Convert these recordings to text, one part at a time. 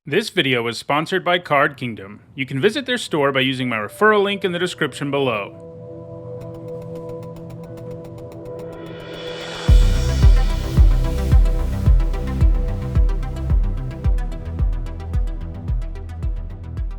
This video is sponsored by Card Kingdom. You can visit their store by using my referral link in the description below.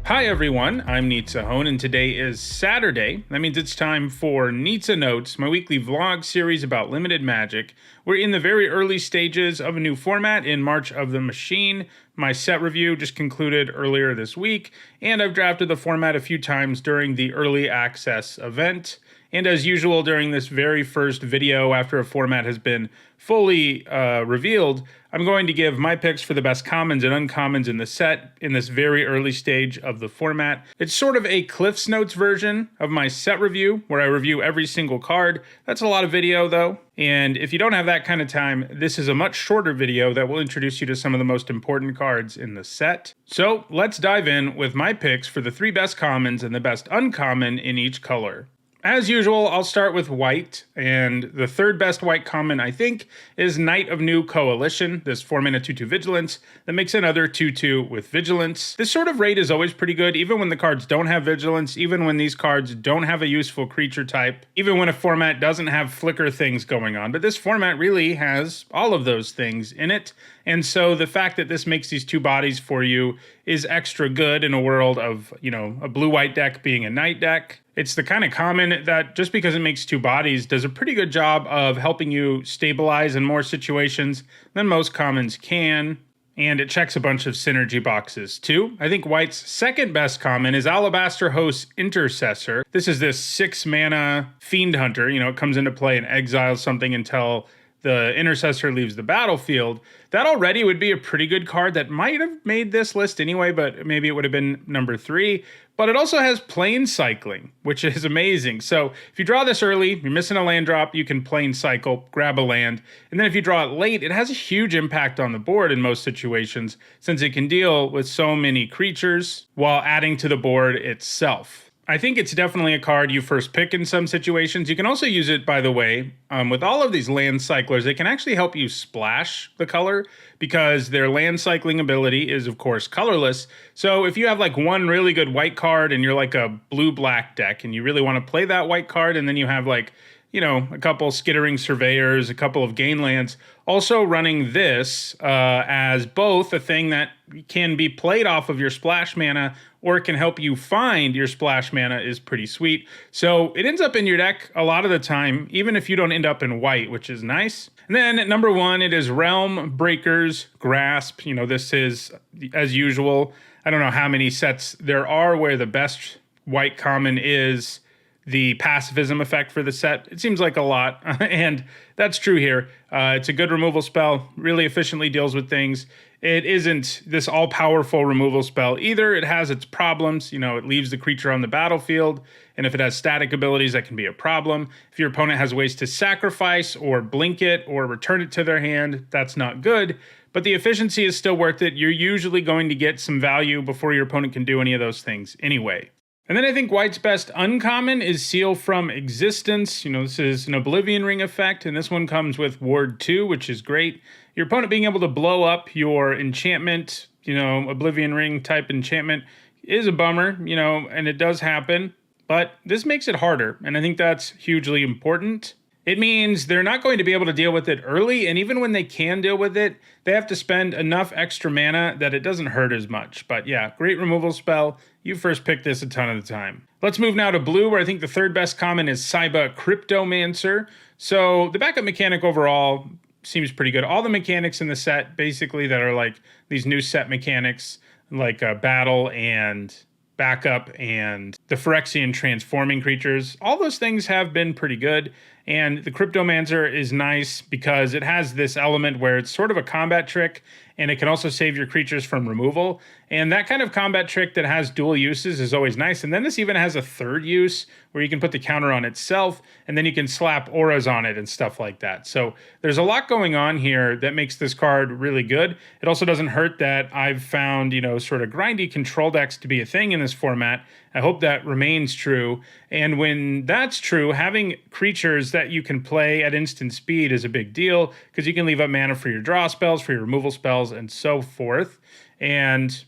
Hi everyone, I'm Nizzanotes, and today is Saturday. That means it's time for Nizzanotes, my weekly vlog series about limited Magic. We're in the very early stages of a new format in March of the Machine. My set review just concluded earlier this week, and I've drafted the format a few times during the early access event. And as usual, during this very first video after a format has been fully revealed, I'm going to give my picks for the best commons and uncommons in the set in this very early stage of the format. It's sort of a Cliff's Notes version of my set review, where I review every single card. That's a lot of video though, and if you don't have that kind of time, this is a much shorter video that will introduce you to some of the most important cards in the set. So let's dive in with my picks for the 3 best commons and the best uncommon in each color. As usual, I'll start with white, and the 3rd best white common, I think, is Knight of New Coalition, this 4-mana 2/2 Vigilance that makes another 2/2 with Vigilance. This sort of raid is always pretty good, even when the cards don't have Vigilance, even when these cards don't have a useful creature type, even when a format doesn't have flicker things going on. But this format really has all of those things in it, and so the fact that this makes these 2 bodies for you is extra good in a world of, a blue-white deck being a Knight deck. It's the kind of common that, just because it makes 2 bodies, does a pretty good job of helping you stabilize in more situations than most commons can. And it checks a bunch of synergy boxes too. I think white's 2nd best common is Alabaster Host's Intercessor. This is this 6-mana Fiend Hunter. It comes into play and exiles something until the Intercessor leaves the battlefield. That already would be a pretty good card that might have made this list anyway, but maybe it would have been number 3. But it also has plane cycling, which is amazing. So if you draw this early, you're missing a land drop, you can plane cycle, grab a land. And then if you draw it late, it has a huge impact on the board in most situations, since it can deal with so many creatures while adding to the board itself. I think it's definitely a card you first pick in some situations. You can also use it, by the way, with all of these land cyclers. They can actually help you splash the color because their land cycling ability is, of course, colorless. So if you have like one really good white card and you're like a blue-black deck and you really want to play that white card, and then you have like, a couple Skittering Surveyors, a couple of gain lands, also running this as both a thing that can be played off of your splash mana, or it can help you find your splash mana, is pretty sweet. So it ends up in your deck a lot of the time, even if you don't end up in white, which is nice. And then at number 1, it is Realm Breaker's Grasp. This is, as usual, I don't know how many sets there are where the best white common is the pacifism effect for the set. It seems like a lot, and that's true here. It's a good removal spell, really efficiently deals with things. It isn't this all-powerful removal spell either. It has its problems. It leaves the creature on the battlefield, and if it has static abilities, that can be a problem. If your opponent has ways to sacrifice or blink it or return it to their hand, that's not good. But the efficiency is still worth it. You're usually going to get some value before your opponent can do any of those things anyway. And then I think white's best uncommon is Seal from Existence. This is an Oblivion Ring effect, and this one comes with Ward 2, which is great. Your opponent being able to blow up your enchantment, Oblivion Ring type enchantment is a bummer, and it does happen. But this makes it harder, and I think that's hugely important. It means they're not going to be able to deal with it early, and even when they can deal with it, they have to spend enough extra mana that it doesn't hurt as much. But yeah, great removal spell. You first pick this a ton of the time. Let's move now to blue, where I think the 3rd best common is Saiba Cryptomancer. So the backup mechanic overall seems pretty good. All the mechanics in the set, basically, that are like these new set mechanics, like battle and backup and the Phyrexian transforming creatures, all those things have been pretty good. And the Cryptomancer is nice because it has this element where it's sort of a combat trick, and it can also save your creatures from removal. And that kind of combat trick that has dual uses is always nice. And then this even has a 3rd use where you can put the counter on itself, and then you can slap auras on it and stuff like that. So there's a lot going on here that makes this card really good. It also doesn't hurt that I've found, sort of grindy control decks to be a thing in this format. I hope that remains true. And when that's true, having creatures that you can play at instant speed is a big deal, because you can leave up mana for your draw spells, for your removal spells, and so forth. And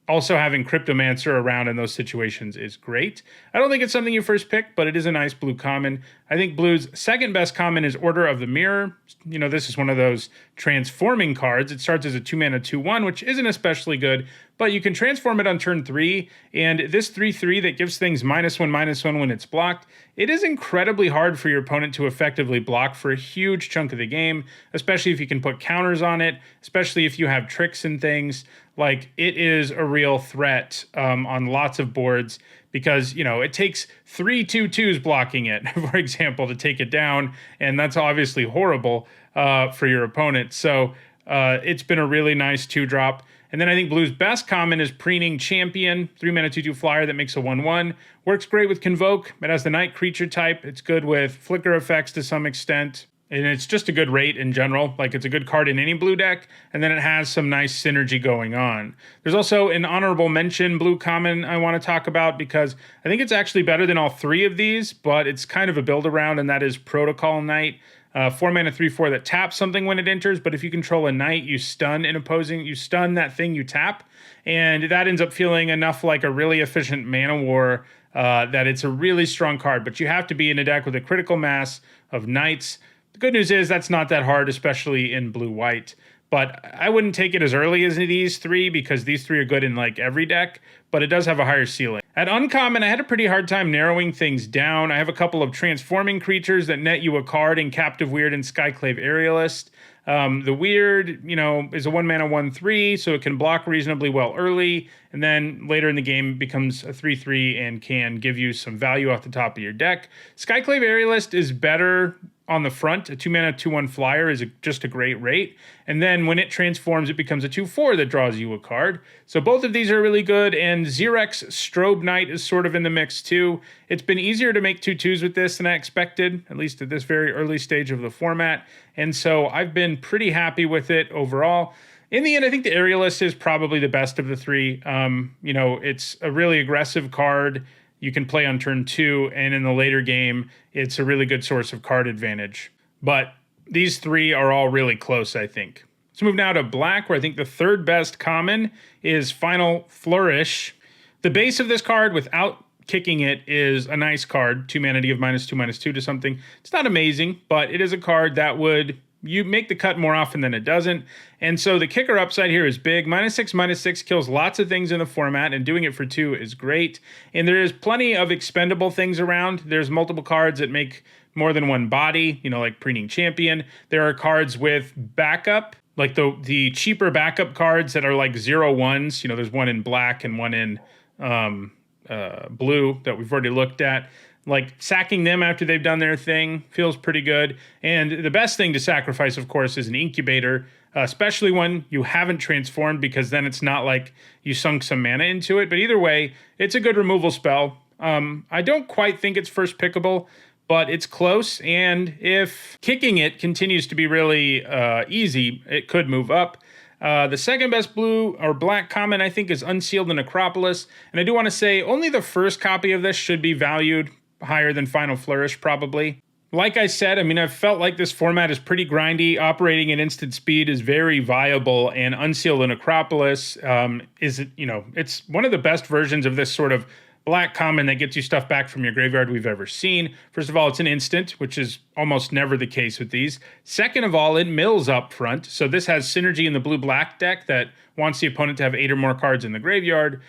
also having Cryptomancer around in those situations is great. I don't think it's something you first pick, but it is a nice blue common. I think blue's second best common is Order of the Mirror. You know, this is one of those transforming cards. It starts as a 2-mana 2/1, which isn't especially good, but you can transform it on turn 3, and this 3/3 that gives things -1/-1 when it's blocked, it is incredibly hard for your opponent to effectively block for a huge chunk of the game, especially if you can put counters on it, especially if you have tricks and things. Like, it is a real threat on lots of boards because, you know, it takes 3 2/2s blocking it, for example, to take it down, and that's obviously horrible for your opponent. So it's been a really nice 2-drop. And then I think blue's best common is Preening Champion, 3-mana 2/2 flyer that makes a 1/1. Works great with Convoke. It has the night creature type. It's good with flicker effects to some extent. And it's just a good rate in general. Like, it's a good card in any blue deck. And then it has some nice synergy going on. There's also an honorable mention blue common I want to talk about because I think it's actually better than all 3 of these, but it's kind of a build around, and that is Protocol Knight. 4-mana 3/4 that taps something when it enters, but if you control a knight, you stun that thing you tap, and that ends up feeling enough like a really efficient mana war that it's a really strong card, but you have to be in a deck with a critical mass of knights. The good news is that's not that hard, especially in blue-white. But I wouldn't take it as early as these 3 because these 3 are good in like every deck, but it does have a higher ceiling. At uncommon, I had a pretty hard time narrowing things down. I have a couple of transforming creatures that net you a card in Captive Weird and Skyclave Aerialist. The Weird, you know, is a 1-mana 1/3, so it can block reasonably well early, and then later in the game becomes a 3/3 and can give you some value off the top of your deck. Skyclave Aerialist is better on the front. A 2-mana 2/1 flyer is just a great rate. And then when it transforms, it becomes a 2/4 that draws you a card. So both of these are really good, and Xerex Strobe Knight is sort of in the mix too. It's been easier to make 2/2s with this than I expected, at least at this very early stage of the format. And so I've been pretty happy with it overall. In the end, I think the Aerialist is probably the best of the 3. You know, it's a really aggressive card. You can play on turn 2, and in the later game, it's a really good source of card advantage. But these 3 are all really close, I think. Let's move now to black, where I think the third best common is Final Flourish. The base of this card, without kicking it, is a nice card. 2-mana to give -2/-2 to something. It's not amazing, but it is a card that would you make the cut more often than it doesn't. And so the kicker upside here is big. -6/-6 kills lots of things in the format, and doing it for 2 is great. And there is plenty of expendable things around. There's multiple cards that make more than one body, you know, like Preening Champion. There are cards with backup, like the cheaper backup cards that are like 0/1s. You know, there's one in black and one in blue that we've already looked at. Like, sacking them after they've done their thing feels pretty good. And the best thing to sacrifice, of course, is an incubator, especially when you haven't transformed, because then it's not like you sunk some mana into it. But either way, it's a good removal spell. I don't quite think it's first pickable, but it's close. And if kicking it continues to be really easy, it could move up. The second best blue or black common, I think, is Unseal the Necropolis. And I do want to say only the first copy of this should be valued higher than Final Flourish, probably. Like I said, I mean, I've felt like this format is pretty grindy. Operating at instant speed is very viable, and Unseal the Necropolis is, you know, it's one of the best versions of this sort of black common that gets you stuff back from your graveyard we've ever seen. First of all, it's an instant, which is almost never the case with these. Second of all, it mills up front, so this has synergy in the blue-black deck that wants the opponent to have 8 or more cards in the graveyard,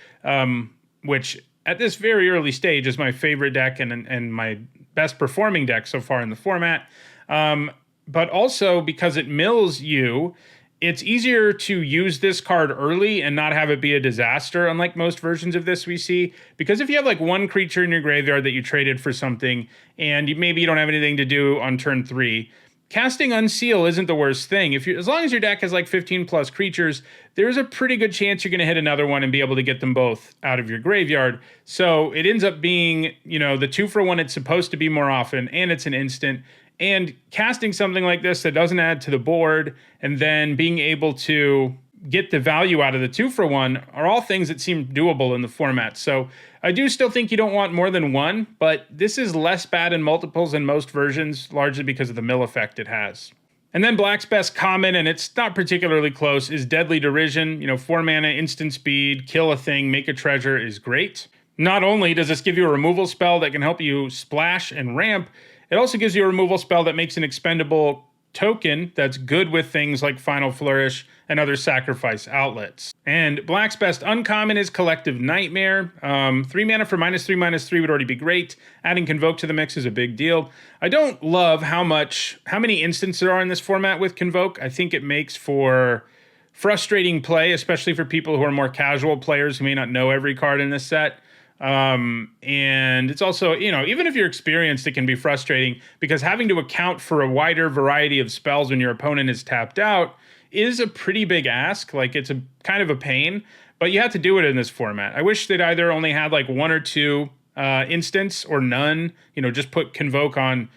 which at this very early stage is my favorite deck and my best performing deck so far in the format. But also, because it mills you, it's easier to use this card early and not have it be a disaster, unlike most versions of this we see. Because if you have like one creature in your graveyard that you traded for something, and maybe you don't have anything to do on turn 3, casting Unseal isn't the worst thing. As long as your deck has like 15 plus creatures, there's a pretty good chance you're going to hit another one and be able to get them both out of your graveyard. So it ends up being, you know, the 2-for-1 it's supposed to be more often, and it's an instant. And casting something like this that doesn't add to the board, and then being able to get the value out of the 2-for-1 are all things that seem doable in the format. So I do still think you don't want more than one, but this is less bad in multiples than most versions, largely because of the mill effect it has. And then black's best common, and it's not particularly close, is Deadly Derision. 4 mana, instant speed, kill a thing, make a treasure is great. Not only does this give you a removal spell that can help you splash and ramp, it also gives you a removal spell that makes an expendable token that's good with things like Final Flourish and other sacrifice outlets. And black's best uncommon is Collective Nightmare. 3 mana for -3/-3 would already be great. Adding Convoke to the mix is a big deal. I don't love how many instants there are in this format with Convoke. I think it makes for frustrating play, especially for people who are more casual players who may not know every card in this set. And it's also, even if you're experienced, it can be frustrating because having to account for a wider variety of spells when your opponent is tapped out is a pretty big ask. Like, it's a kind of a pain, but you have to do it in this format. I wish they'd either only had like 1 or 2 instants or none, just put Convoke on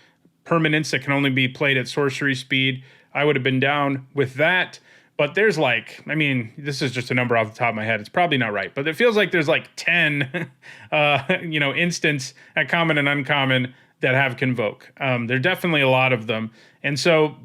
permanents that can only be played at sorcery speed. I would have been down with that. But there's this is just a number off the top of my head. It's probably not right, but it feels like there's like 10, instants at common and uncommon that have Convoke. There are definitely a lot of them. And so,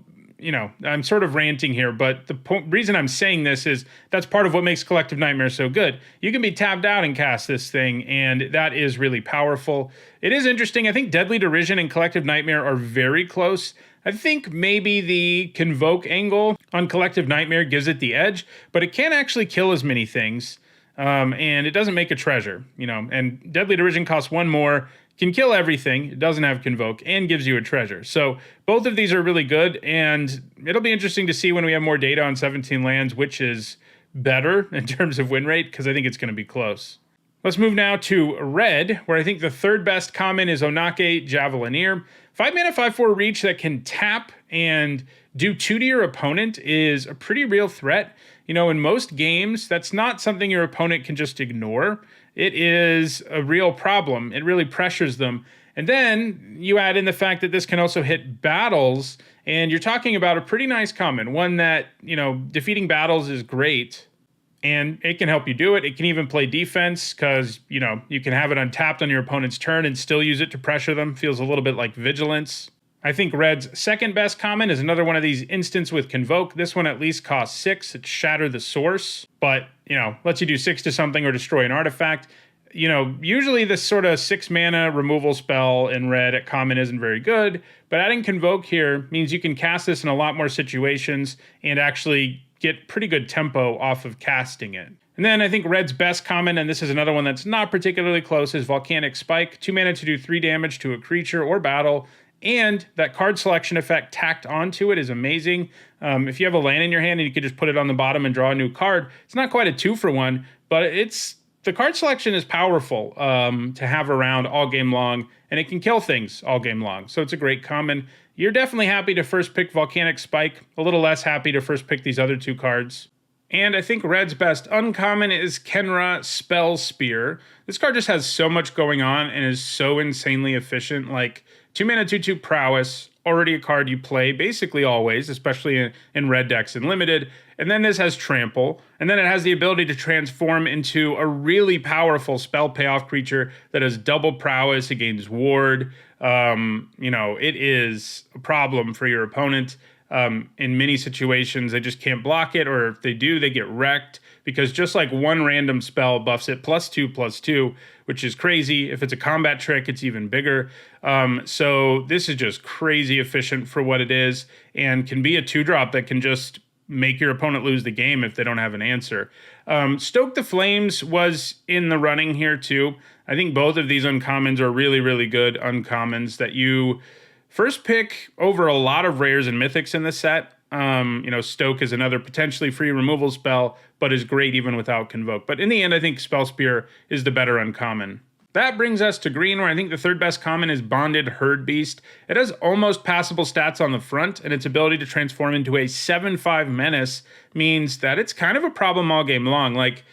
I'm sort of ranting here, but the reason I'm saying this is that's part of what makes Collective Nightmare so good. You can be tapped out and cast this thing, and that is really powerful. It is interesting. I think Deadly Derision and Collective Nightmare are very close. I think maybe the Convoke angle on Collective Nightmare gives it the edge, but it can't actually kill as many things, and it doesn't make a treasure, and Deadly Derision costs 1 more, can kill everything, it doesn't have Convoke, and gives you a treasure. So both of these are really good, and it'll be interesting to see when we have more data on 17 lands, which is better in terms of win rate, because I think it's going to be close. Let's move now to red, where I think the third best common is Onake Javelineer. 5 mana, 5/4 reach that can tap and do 2 to your opponent is a pretty real threat. In most games, that's not something your opponent can just ignore. It is a real problem. It really pressures them. And then you add in the fact that this can also hit battles, and you're talking about a pretty nice common, one that, defeating battles is great. And it can help you do it. It can even play defense because, you can have it untapped on your opponent's turn and still use it to pressure them. Feels a little bit like Vigilance. I think red's second best common is another one of these instants with Convoke. This one at least costs 6. It's Shatter the Source, but, lets you do 6 to something or destroy an artifact. Usually this sort of 6 mana removal spell in red at common isn't very good, but adding Convoke here means you can cast this in a lot more situations and actually get pretty good tempo off of casting it. And then I think red's best common, and this is another one that's not particularly close, is Volcanic Spike. 2 mana to do 3 damage to a creature or battle, and that card selection effect tacked onto it is amazing. If you have a land in your hand and you could just put it on the bottom and draw a new card, it's not quite a 2-for-1, but the card selection is powerful to have around all game long, and it can kill things all game long. So it's a great common. You're definitely happy to first pick Volcanic Spike, a little less happy to first pick these other 2 cards. And I think red's best uncommon is Kenra Spell Spear. This card just has so much going on and is so insanely efficient. Like 2 mana, 2/2 prowess, already a card you play basically always, especially in red decks and limited. And then this has Trample, and then it has the ability to transform into a really powerful spell payoff creature that has double prowess, it gains ward. It is a problem for your opponent. In many situations, they just can't block it, or if they do, they get wrecked because just like one random spell buffs it +2/+2, which is crazy. If it's a combat trick, it's even bigger. So this is just crazy efficient for what it is and can be a 2-drop that can just make your opponent lose the game if they don't have an answer. Stoke the Flames was in the running here too. I think both of these uncommons are really, really good uncommons that you first pick over a lot of rares and mythics in the set. Stoke is another potentially free removal spell, but is great even without Convoke. But in the end, I think Spell Spear is the better uncommon. That brings us to green, where I think the third best common is Bonded Herd Beast. It has almost passable stats on the front, and its ability to transform into a 7/5 menace means that it's kind of a problem all game long. Like,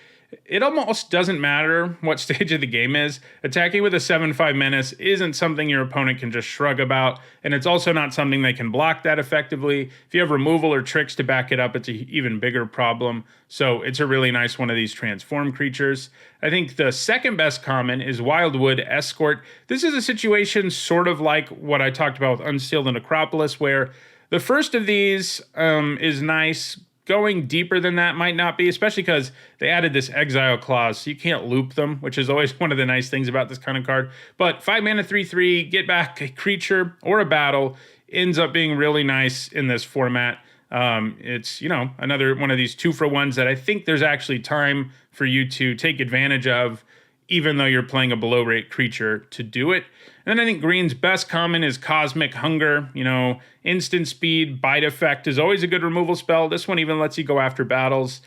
it almost doesn't matter what stage of the game is. Attacking with a 7/5 menace isn't something your opponent can just shrug about, and it's also not something they can block that effectively. If you have removal or tricks to back it up, it's an even bigger problem. So it's a really nice one of these transform creatures. I think the second best common is Wildwood Escort. This is a situation sort of like what I talked about with Unseal the Necropolis, where The first of these is nice. Going deeper than that might not be, especially because they added this exile clause, so you can't loop them, which is always one of the nice things about this kind of card. But 5 mana, 3/3, get back a creature or a battle ends up being really nice in this format. It's, you know, another one of these 2-for-1s that I think there's actually time for you to take advantage of, even though you're playing a below rate creature to do it. And then I think green's best common is Cosmic Hunger. You know, instant speed, bite effect is always a good removal spell. This one even lets you go after battles,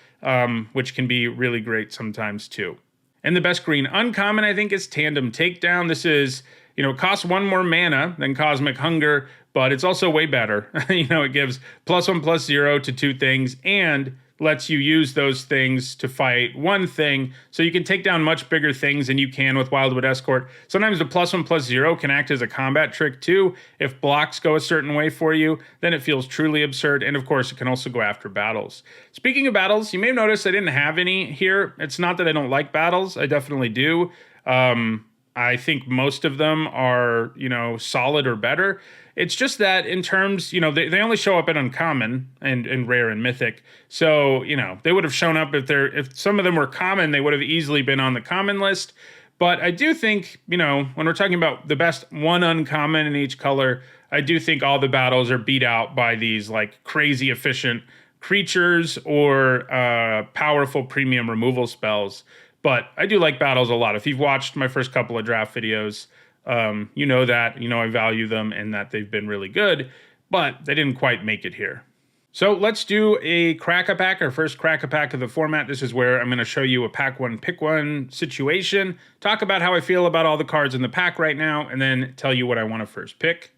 which can be really great sometimes too. And the best green uncommon, I think, is Tandem Takedown. This is, you know, it costs 1 more mana than Cosmic Hunger, but it's also way better. You know, it gives +1/+0 to 2 things and lets you use those things to fight one thing, so you can take down much bigger things than you can with Wildwood Escort. Sometimes the +1/+0 can act as a combat trick too. If blocks go a certain way for you, then it feels truly absurd, and of course it can also go after battles. Speaking of battles, you may have noticed I didn't have any here. It's not that I don't like battles, I definitely do. I think most of them are, you know, solid or better. It's just that in terms, you know, they only show up at uncommon and rare and mythic. So, you know, they would have shown up if some of them were common, they would have easily been on the common list. But I do think, you know, when we're talking about the best one uncommon in each color, I do think all the battles are beat out by these like crazy efficient creatures or powerful premium removal spells. But I do like battles a lot. If you've watched my first couple of draft videos, you know that, you know, I value them and that they've been really good, but they didn't quite make it here. So let's do a crack-a-pack, our first crack-a-pack of the format. This is where I'm going to show you a pack one, pick one situation, talk about how I feel about all the cards in the pack right now, and then tell you what I want to first pick.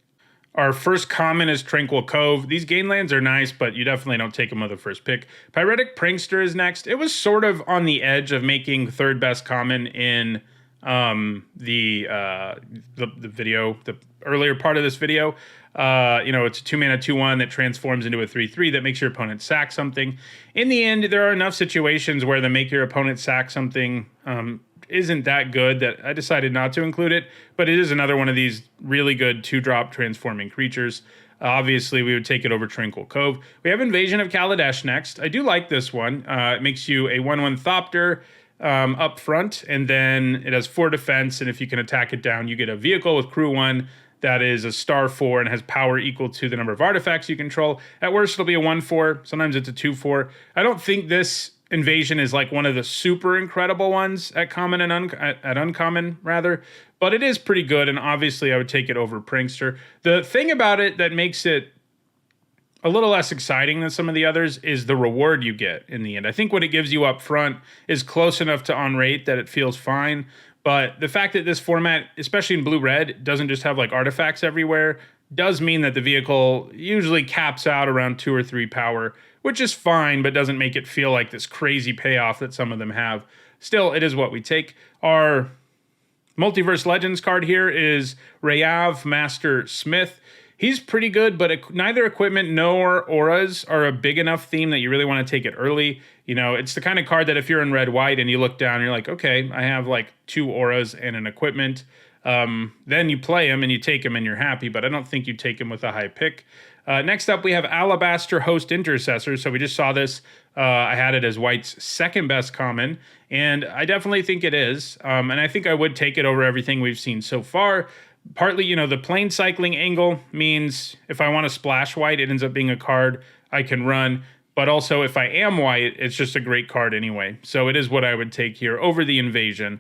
Our first common is Tranquil Cove. These gain lands are nice, but you definitely don't take them with the first pick. Pyretic Prankster is next. It was sort of on the edge of making third best common in the video, the earlier part of this video. You know, it's a 2 mana 2/1 that transforms into a 3/3 that makes your opponent sack something. In the end, there are enough situations where the make your opponent sack something isn't that good that I decided not to include it, but it is another one of these really good 2-drop transforming creatures. Obviously, we would take it over Tranquil Cove. We have Invasion of Kaladesh next. I do like this one. It makes you a 1/1 Thopter up front, and then it has 4 defense, and if you can attack it down, you get a vehicle with crew 1 that is a star 4 and has power equal to the number of artifacts you control. At worst, it'll be a 1/4. Sometimes it's a 2/4. I don't think this Invasion is like one of the super incredible ones at common and at uncommon rather, but it is pretty good, and obviously I would take it over Prankster. The thing about it that makes it a little less exciting than some of the others is the reward you get in the end. I think what it gives you up front is close enough to on rate that it feels fine, but the fact that this format, especially in blue-red, doesn't just have like artifacts everywhere, does mean that the vehicle usually caps out around 2 or 3 power, which is fine, but doesn't make it feel like this crazy payoff that some of them have. Still, it is what we take. Our Multiverse Legends card here is Rayav Master Smith. He's pretty good, but neither equipment nor auras are a big enough theme that you really want to take it early. You know, it's the kind of card that if you're in red-white and you look down, you're like, okay, I have like 2 auras and an equipment. Then you play him and you take him and you're happy, but I don't think you take him with a high pick. Next up, we have Alabaster Host Intercessor. So we just saw this. I had it as white's second best common, and I definitely think it is. And I think I would take it over everything we've seen so far. Partly, you know, the plane cycling angle means if I want to splash white, it ends up being a card I can run. But also, if I am white, it's just a great card anyway. So it is what I would take here over the Invasion.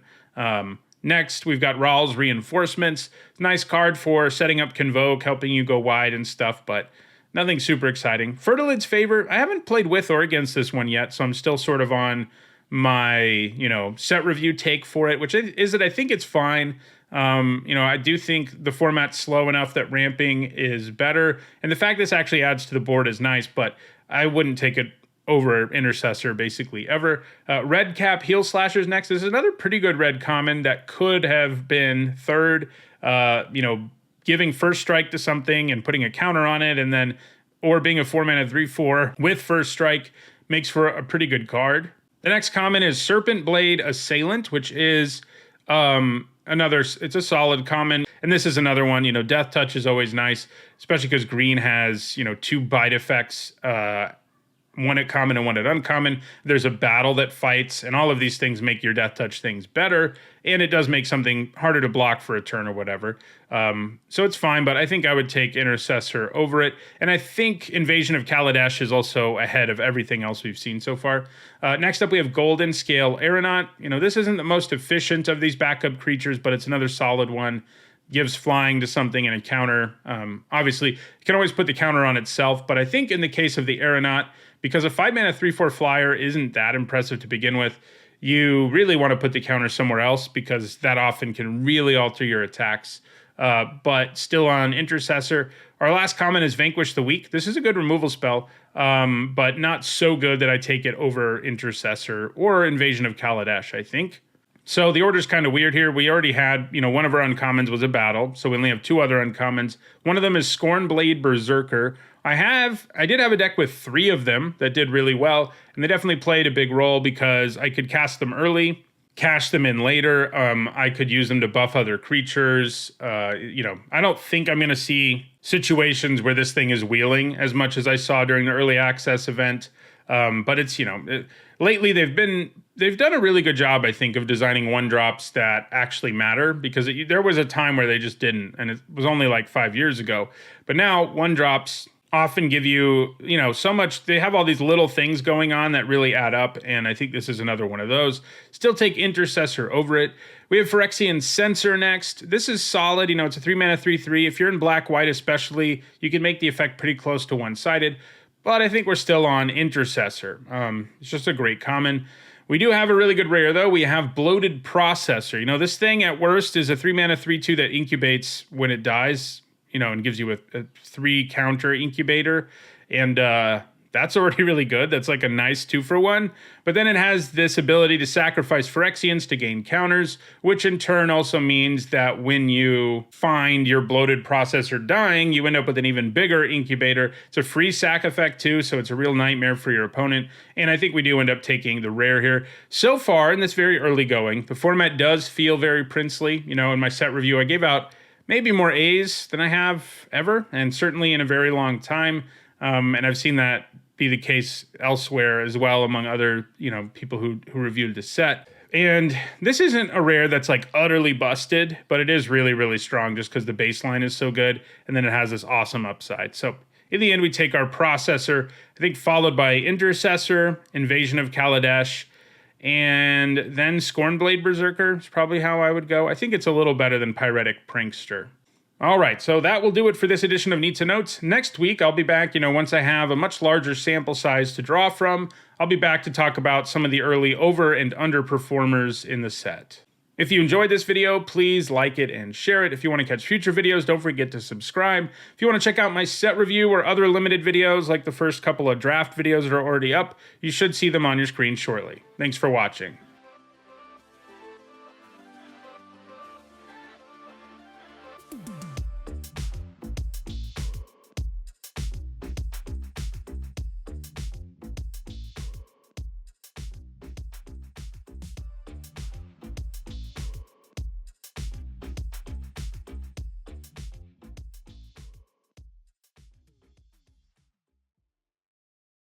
Next, we've got Rawl's Reinforcements. Nice card for setting up Convoke, helping you go wide and stuff, but nothing super exciting. Fertilid's Favor. I haven't played with or against this one yet, so I'm still sort of on my, you know, set review take for it, which is that I think it's fine. You know, I do think the format's slow enough that ramping is better, and the fact this actually adds to the board is nice, but I wouldn't take it over Intercessor basically ever. Red Cap Heel Slashers next. This is another pretty good red common that could have been third, you know, giving first strike to something and putting a counter on it, and then, or being a 4 mana 3/4 with first strike makes for a pretty good card. The next common is Serpent Blade Assailant, which is a it's a solid common. And this is another one, you know, Death Touch is always nice, especially because green has, you know, 2 bite effects, one at common and one at uncommon. There's a battle that fights, and all of these things make your Death Touch things better, and it does make something harder to block for a turn or whatever. So it's fine, but I think I would take Intercessor over it, and I think Invasion of Kaladesh is also ahead of everything else we've seen so far. Next up, we have Golden Scale Aeronaut. You know, this isn't the most efficient of these backup creatures, but it's another solid one. Gives flying to something and a counter. Obviously, you can always put the counter on itself, but I think in the case of the Aeronaut, because a 5-mana 3/4 flyer isn't that impressive to begin with, you really want to put the counter somewhere else because that often can really alter your attacks. But still on Intercessor, our last comment is Vanquish the Weak. This is a good removal spell, but not so good that I take it over Intercessor or Invasion of Kaladesh, I think. So the order's kind of weird here. We already had, you know, one of our uncommons was a battle, so we only have 2 other uncommons. One of them is Scornblade Berserker. I did have a deck with 3 of them that did really well, and they definitely played a big role because I could cast them early, cash them in later. I could use them to buff other creatures. You know, I don't think I'm going to see situations where this thing is wheeling as much as I saw during the early access event. But it's, you know, lately they've done a really good job, I think, of designing 1-drops that actually matter, because there was a time where they just didn't, and it was only like 5 years ago. But now 1-drops often give you, you know, so much. They have all these little things going on that really add up, and I think this is another one of those. Still take Intercessor over it. We have Phyrexian Censor next. This is solid. You know, it's a 3-mana 3/3. If you're in black-white especially, you can make the effect pretty close to one-sided. But I think we're still on Intercessor. It's just a great common. We do have a really good rare, though. We have Bloated Processor. You know, this thing at worst is a 3-mana 3/2 that incubates when it dies, you know, and gives you a 3 counter incubator. And that's already really good. That's like a nice 2-for-1. But then it has this ability to sacrifice Phyrexians to gain counters, which in turn also means that when you find your Bloated Processor dying, you end up with an even bigger incubator. It's a free sack effect too, so it's a real nightmare for your opponent. And I think we do end up taking the rare here. So far, in this very early going, the format does feel very princely. You know, in my set review, I gave out maybe more A's than I have ever, and certainly in a very long time. And I've seen that be the case elsewhere as well, among other, you know, people who reviewed the set. And this isn't a rare that's like utterly busted, but it is really, really strong just because the baseline is so good, and then it has this awesome upside. So in the end, we take our Processor, I think followed by Intercessor, Invasion of Kaladesh, and then Scornblade Berserker is probably how I would go. I think it's a little better than Pyretic Prankster. All right, so that will do it for this edition of Nizzanotes. Next week, I'll be back, you know, once I have a much larger sample size to draw from. I'll be back to talk about some of the early over and underperformers in the set. If you enjoyed this video, please like it and share it. If you want to catch future videos, don't forget to subscribe. If you want to check out my set review or other limited videos, like the first couple of draft videos that are already up, you should see them on your screen shortly. Thanks for watching.